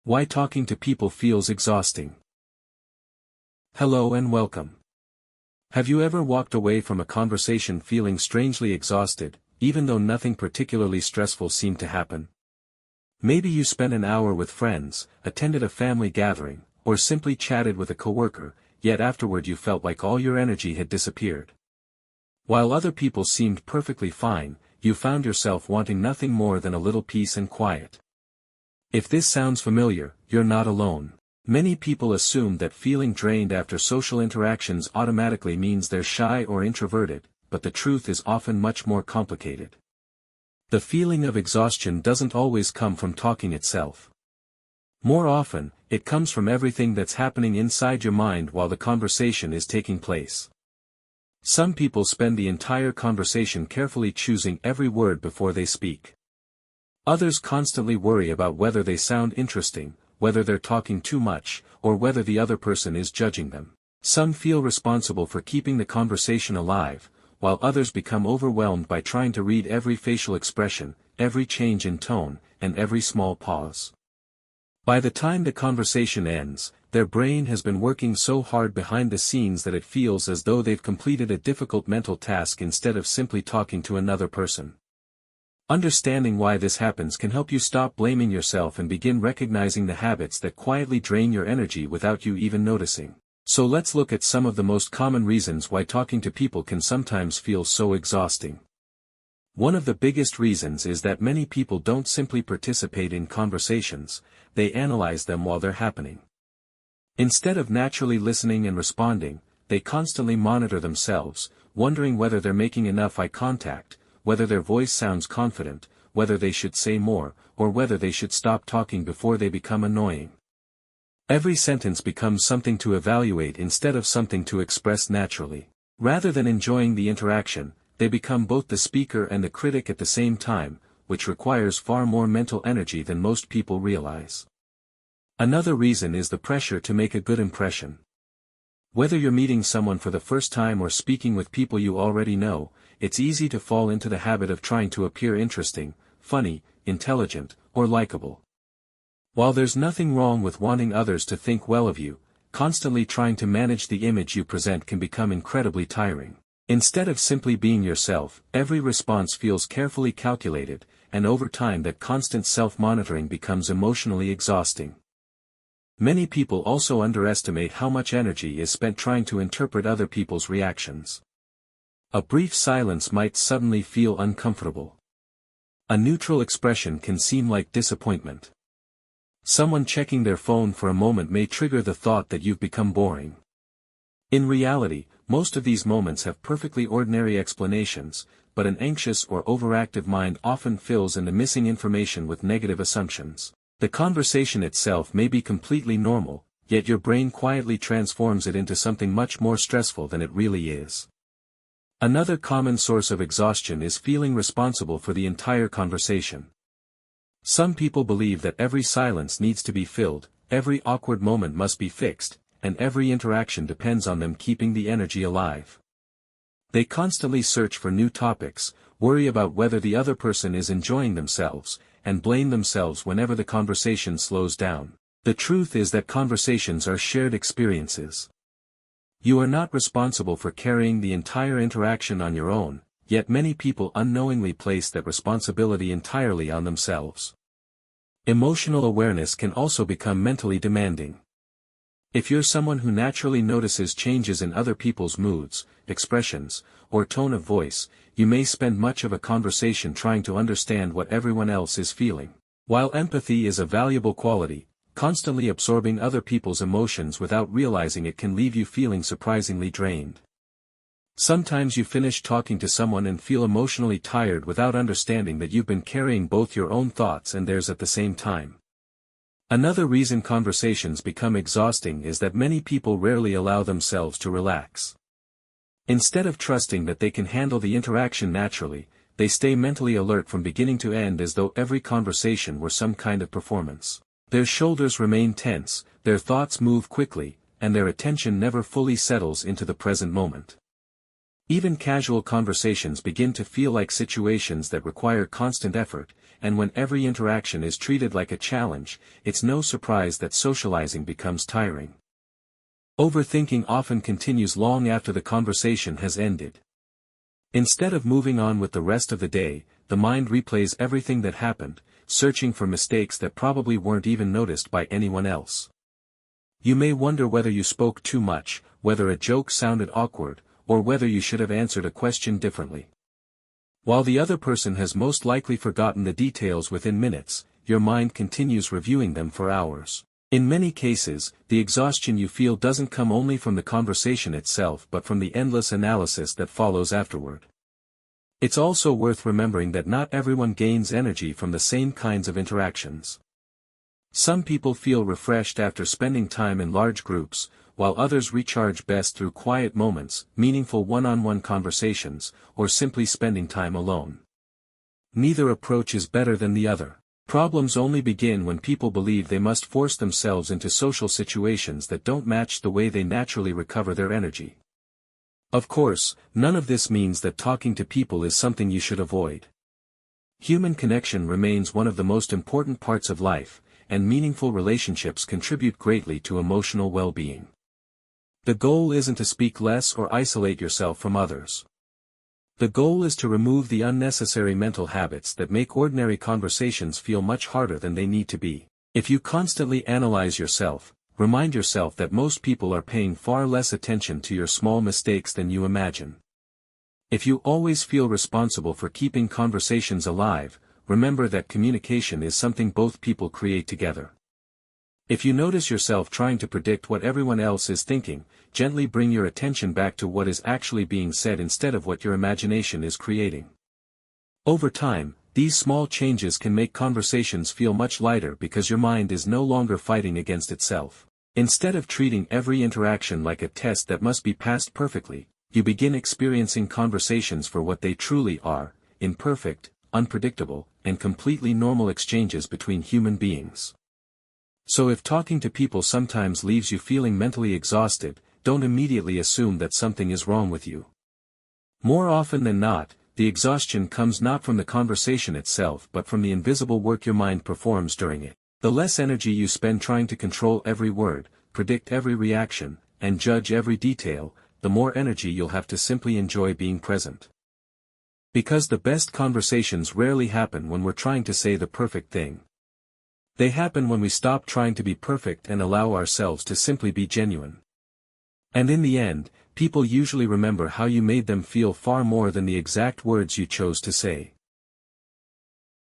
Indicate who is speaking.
Speaker 1: Why talking to people feels exhausting. Hello and welcome. Have you ever walked away from a conversation feeling strangely exhausted, even though nothing particularly stressful seemed to happen? Maybe you spent an hour with friends, attended a family gathering, or simply chatted with a coworker, yet afterward you felt like all your energy had disappeared. While other people seemed perfectly fine, you found yourself wanting nothing more than a little peace and quiet. If this sounds familiar, you're not alone. Many people assume that feeling drained after social interactions automatically means they're shy or introverted, but the truth is often much more complicated. The feeling of exhaustion doesn't always come from talking itself. More often, it comes from everything that's happening inside your mind while the conversation is taking place. Some people spend the entire conversation carefully choosing every word before they speak. Others constantly worry about whether they sound interesting, whether they're talking too much, or whether the other person is judging them. Some feel responsible for keeping the conversation alive, while others become overwhelmed by trying to read every facial expression, every change in tone, and every small pause. By the time the conversation ends, their brain has been working so hard behind the scenes that it feels as though they've completed a difficult mental task instead of simply talking to another person. Understanding why this happens can help you stop blaming yourself and begin recognizing the habits that quietly drain your energy without you even noticing. So let's look at some of the most common reasons why talking to people can sometimes feel so exhausting. One of the biggest reasons is that many people don't simply participate in conversations, they analyze them while they're happening. Instead of naturally listening and responding, they constantly monitor themselves, wondering whether they're making enough eye contact, whether their voice sounds confident, whether they should say more, or whether they should stop talking before they become annoying. Every sentence becomes something to evaluate instead of something to express naturally. Rather than enjoying the interaction, they become both the speaker and the critic at the same time, which requires far more mental energy than most people realize. Another reason is the pressure to make a good impression. Whether you're meeting someone for the first time or speaking with people you already know, it's easy to fall into the habit of trying to appear interesting, funny, intelligent, or likable. While there's nothing wrong with wanting others to think well of you, constantly trying to manage the image you present can become incredibly tiring. Instead of simply being yourself, every response feels carefully calculated, and over time that constant self-monitoring becomes emotionally exhausting. Many people also underestimate how much energy is spent trying to interpret other people's reactions. A brief silence might suddenly feel uncomfortable. A neutral expression can seem like disappointment. Someone checking their phone for a moment may trigger the thought that you've become boring. In reality, most of these moments have perfectly ordinary explanations, but an anxious or overactive mind often fills in the missing information with negative assumptions. The conversation itself may be completely normal, yet your brain quietly transforms it into something much more stressful than it really is. Another common source of exhaustion is feeling responsible for the entire conversation. Some people believe that every silence needs to be filled, every awkward moment must be fixed, and every interaction depends on them keeping the energy alive. They constantly search for new topics, worry about whether the other person is enjoying themselves, and blame themselves whenever the conversation slows down. The truth is that conversations are shared experiences. You are not responsible for carrying the entire interaction on your own, yet many people unknowingly place that responsibility entirely on themselves. Emotional awareness can also become mentally demanding. If you're someone who naturally notices changes in other people's moods, expressions, or tone of voice, you may spend much of a conversation trying to understand what everyone else is feeling. While empathy is a valuable quality, constantly absorbing other people's emotions without realizing it can leave you feeling surprisingly drained. Sometimes you finish talking to someone and feel emotionally tired without understanding that you've been carrying both your own thoughts and theirs at the same time. Another reason conversations become exhausting is that many people rarely allow themselves to relax. Instead of trusting that they can handle the interaction naturally, they stay mentally alert from beginning to end as though every conversation were some kind of performance. Their shoulders remain tense, their thoughts move quickly, and their attention never fully settles into the present moment. Even casual conversations begin to feel like situations that require constant effort, and when every interaction is treated like a challenge, it's no surprise that socializing becomes tiring. Overthinking often continues long after the conversation has ended. Instead of moving on with the rest of the day, the mind replays everything that happened, searching for mistakes that probably weren't even noticed by anyone else. You may wonder whether you spoke too much, whether a joke sounded awkward, or whether you should have answered a question differently. While the other person has most likely forgotten the details within minutes, your mind continues reviewing them for hours. In many cases, the exhaustion you feel doesn't come only from the conversation itself but from the endless analysis that follows afterward. It's also worth remembering that not everyone gains energy from the same kinds of interactions. Some people feel refreshed after spending time in large groups, while others recharge best through quiet moments, meaningful one-on-one conversations, or simply spending time alone. Neither approach is better than the other. Problems only begin when people believe they must force themselves into social situations that don't match the way they naturally recover their energy. Of course, none of this means that talking to people is something you should avoid. Human connection remains one of the most important parts of life, and meaningful relationships contribute greatly to emotional well-being. The goal isn't to speak less or isolate yourself from others. The goal is to remove the unnecessary mental habits that make ordinary conversations feel much harder than they need to be. If you constantly analyze yourself, remind yourself that most people are paying far less attention to your small mistakes than you imagine. If you always feel responsible for keeping conversations alive, remember that communication is something both people create together. If you notice yourself trying to predict what everyone else is thinking, gently bring your attention back to what is actually being said instead of what your imagination is creating. Over time, these small changes can make conversations feel much lighter because your mind is no longer fighting against itself. Instead of treating every interaction like a test that must be passed perfectly, you begin experiencing conversations for what they truly are: imperfect, unpredictable, and completely normal exchanges between human beings. So if talking to people sometimes leaves you feeling mentally exhausted, don't immediately assume that something is wrong with you. More often than not, the exhaustion comes not from the conversation itself but from the invisible work your mind performs during it. The less energy you spend trying to control every word, predict every reaction, and judge every detail, the more energy you'll have to simply enjoy being present. Because the best conversations rarely happen when we're trying to say the perfect thing. They happen when we stop trying to be perfect and allow ourselves to simply be genuine. And in the end, people usually remember how you made them feel far more than the exact words you chose to say.